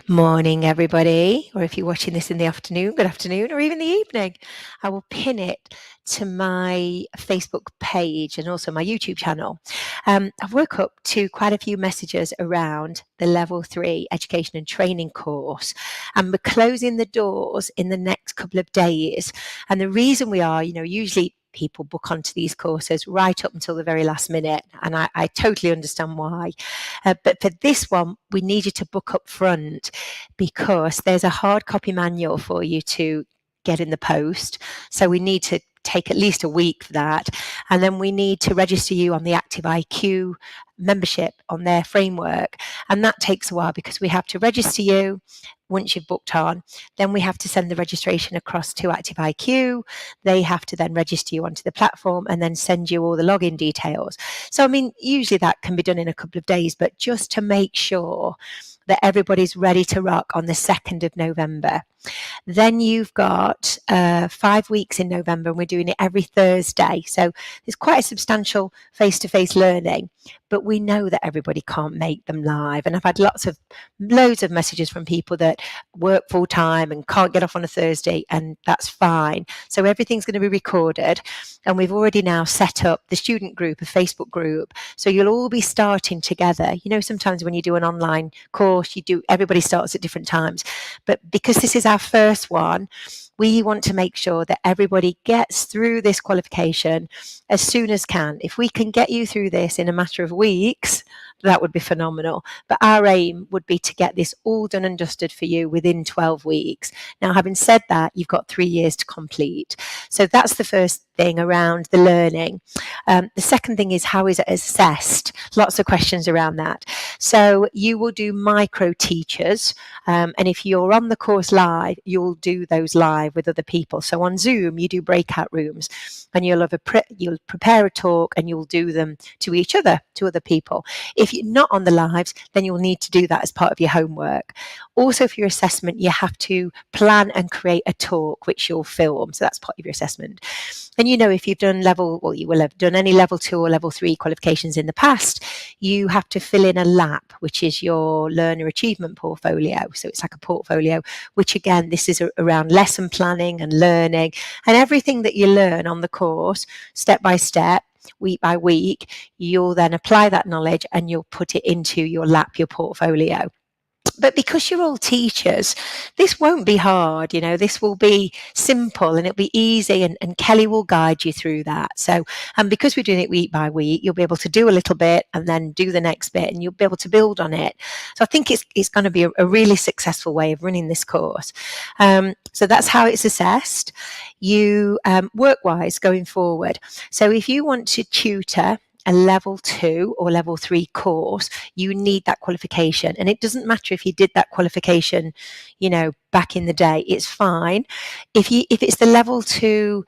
Morning, everybody, or if you're watching this in the afternoon, good afternoon, or even the evening. I will pin it to my Facebook page and also my YouTube channel. I've woke up to quite a few messages around the Level 3 Education and Training course, and we're closing the doors in the next couple of days. And the reason we are, usually people book onto these courses right up until the very last minute, and I totally understand why. But for this one, we need you to book up front because there's a hard copy manual for you to get in the post. So we need to take at least a week for that. And then we need to register you on the Active IQ membership on their framework. And that takes a while because we have to register you once you've booked on. Then we have to send the registration across to Active IQ. They have to then register you onto the platform and then send you all the login details. So, usually that can be done in a couple of days, but just to make sure that everybody's ready to rock on the 2nd of November. Then you've got 5 weeks in November, and we're doing it every Thursday. So there's quite a substantial face-to-face learning, but we know that everybody can't make them live. And I've had loads of messages from people that work full time and can't get off on a Thursday, and that's fine. So everything's going to be recorded, and we've already now set up the student group, a Facebook group. So you'll all be starting together. Sometimes when you do an online course, everybody starts at different times, but because this is our first one, we want to make sure that everybody gets through this qualification as soon as can. If we can get you through this in a matter of weeks, that would be phenomenal. But our aim would be to get this all done and dusted for you within 12 weeks. Now, having said that, you've got 3 years to complete. So that's the first thing around the learning. The second thing is, how is it assessed? Lots of questions around that. So you will do micro teachers, and if you're on the course live, you'll do those live with other people. So on Zoom, you do breakout rooms, and you'll prepare a talk, and you'll do them to each other, to other people. If you're not on the lives, then you'll need to do that as part of your homework. Also, for your assessment, you have to plan and create a talk which you'll film. So that's part of your assessment. And if you've done you will have done any level 2 or level 3 qualifications in the past, you have to fill in a LAP, which is your learner achievement portfolio. So it's like a portfolio, which again, this is around lesson planning and learning, and everything that you learn on the course, step by step, week by week, you'll then apply that knowledge and you'll put it into your LAP, your portfolio. But because you're all teachers, this won't be hard. This will be simple and it'll be easy, and Kelly will guide you through that. So, and because we're doing it week by week, you'll be able to do a little bit and then do the next bit, and you'll be able to build on it. So I think it's going to be a really successful way of running this course. So that's how it's assessed. You work-wise going forward. So if you want to tutor a level 2 or level 3 course, you need that qualification. And it doesn't matter if you did that qualification, back in the day, it's fine. If it's the level 2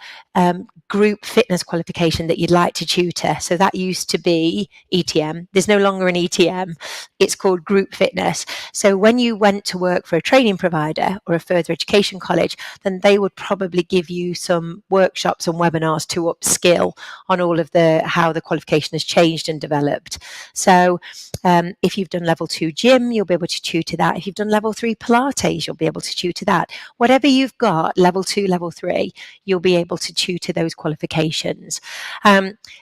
group fitness qualification that you'd like to tutor, so that used to be ETM. There's no longer an ETM. It's called group fitness. So when you went to work for a training provider or a further education college, then they would probably give you some workshops and webinars to upskill on all of how the qualification has changed and developed. So if you've done level 2 gym, you'll be able to tutor that. If you've done level 3 Pilates, you'll be able to tutor that. Whatever you've got, level 2, level 3, you'll be able to tutor those qualifications.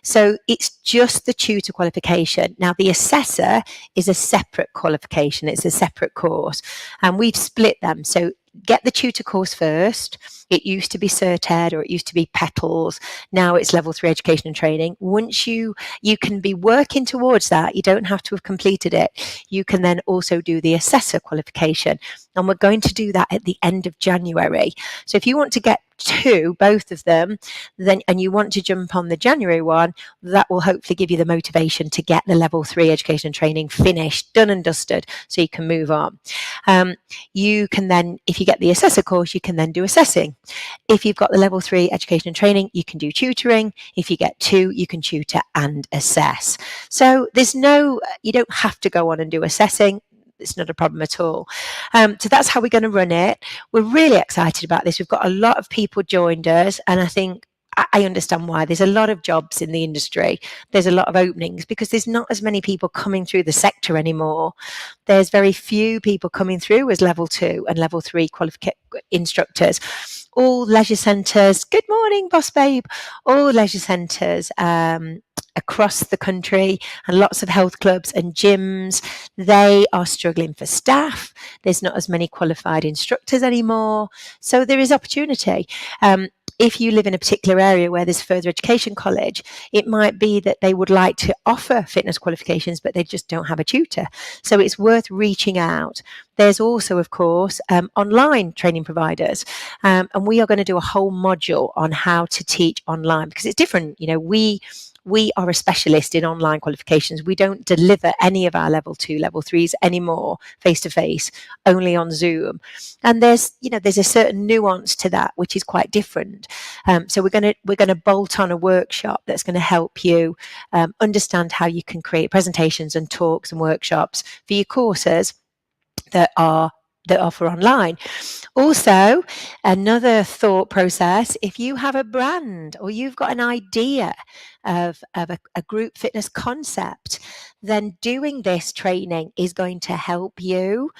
So it's just the tutor qualification. Now, the assessor is a separate qualification. It's a separate course, and we've split them. So get the tutor course first. It used to be Cert Ed, or it used to be Petals. Now it's level 3 education and training. Once you can be working towards that, you don't have to have completed it. You can then also do the assessor qualification. And we're going to do that at the end of January. So if you want to get both of them, and you want to jump on the January one, that will hopefully give you the motivation to get the level 3 education and training finished, done and dusted, so you can move on. You can then, if you get the assessor course, you can then do assessing. If you've got the level 3 education and training, you can do tutoring. If you get 2, you can tutor and assess. So you don't have to go on and do assessing. It's not a problem at all. So that's how we're going to run it. We're really excited about this. We've got a lot of people joined us, and I think I understand why. There's a lot of jobs in the industry. There's a lot of openings because there's not as many people coming through the sector anymore. There's very few people coming through as level 2 and level 3 instructors. All leisure centres, good morning, boss babe, all leisure centres across the country and lots of health clubs and gyms, they are struggling for staff. There's not as many qualified instructors anymore. So there is opportunity. If you live in a particular area where there's further education college, it might be that they would like to offer fitness qualifications, but they just don't have a tutor. So it's worth reaching out. There's also, of course, online training providers. And we are going to do a whole module on how to teach online because it's different. You know, we are a specialist in online qualifications. We don't deliver any of our level 2, level 3s anymore face to face, only on Zoom. And there's a certain nuance to that, which is quite different. So we're going to bolt on a workshop that's going to help you understand how you can create presentations and talks and workshops for your courses that are for online. Also, another thought process, if you have a brand or you've got an idea of a group fitness concept, then doing this training is going to help you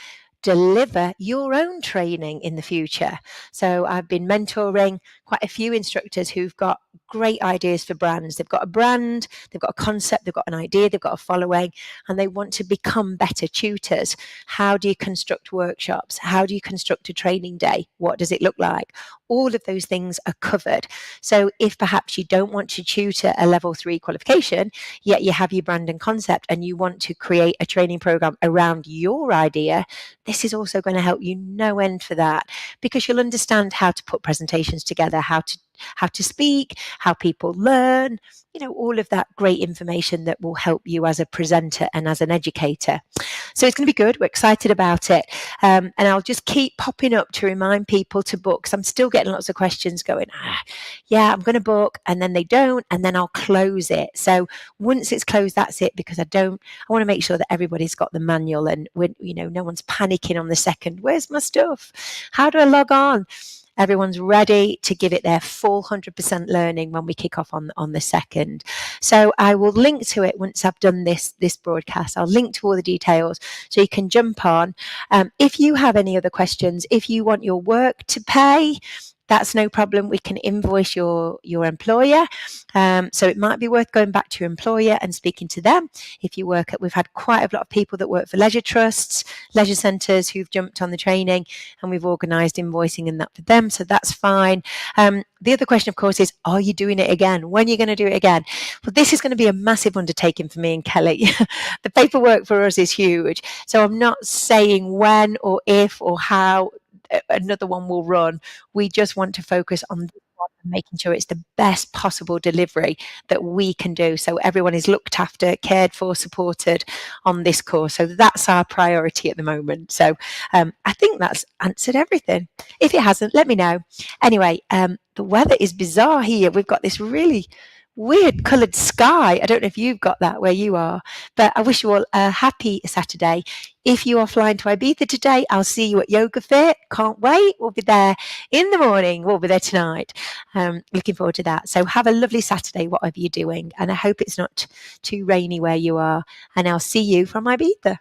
deliver your own training in the future. So I've been mentoring quite a few instructors who've got great ideas for brands. They've got a brand, they've got a concept, they've got an idea, they've got a following, and they want to become better tutors. How do you construct workshops? How do you construct a training day? What does it look like? All of those things are covered. So if perhaps you don't want to tutor a level 3 qualification, yet you have your brand and concept and you want to create a training program around your idea, this is also going to help you no end for that, because you'll understand how to put presentations together, how to speak, how people learn, all of that great information that will help you as a presenter and as an educator. So it's going to be good. We're excited about it. And I'll just keep popping up to remind people to book. So I'm still getting lots of questions going, yeah, I'm going to book, and then they don't, and then I'll close it. So once it's closed, that's it, because I want to make sure that everybody's got the manual and no one's panicking on the second. Where's my stuff? How do I log on? Everyone's ready to give it their full 100% learning when we kick off on the 2nd. So I will link to it once I've done this broadcast. I'll link to all the details so you can jump on. If you have any other questions, if you want your work to pay, that's no problem. We can invoice your employer. So it might be worth going back to your employer and speaking to them. If you we've had quite a lot of people that work for leisure trusts, leisure centres who've jumped on the training, and we've organised invoicing and that for them. So that's fine. The other question, of course, is, are you doing it again? When are you going to do it again? Well, this is going to be a massive undertaking for me and Kelly. The paperwork for us is huge. So I'm not saying when or if or how another one will run. We just want to focus on this one and making sure it's the best possible delivery that we can do, so everyone is looked after, cared for, supported on this course. So that's our priority at the moment. So I think that's answered everything. If it hasn't, let me know. Anyway, the weather is bizarre here. We've got this really weird coloured sky. I don't know if you've got that where you are, but I wish you all a happy Saturday. If you are flying to Ibiza today, I'll see you at Yoga Fit. Can't wait. We'll be there in the morning. We'll be there tonight. Looking forward to that. So have a lovely Saturday, whatever you're doing. And I hope it's not too rainy where you are. And I'll see you from Ibiza.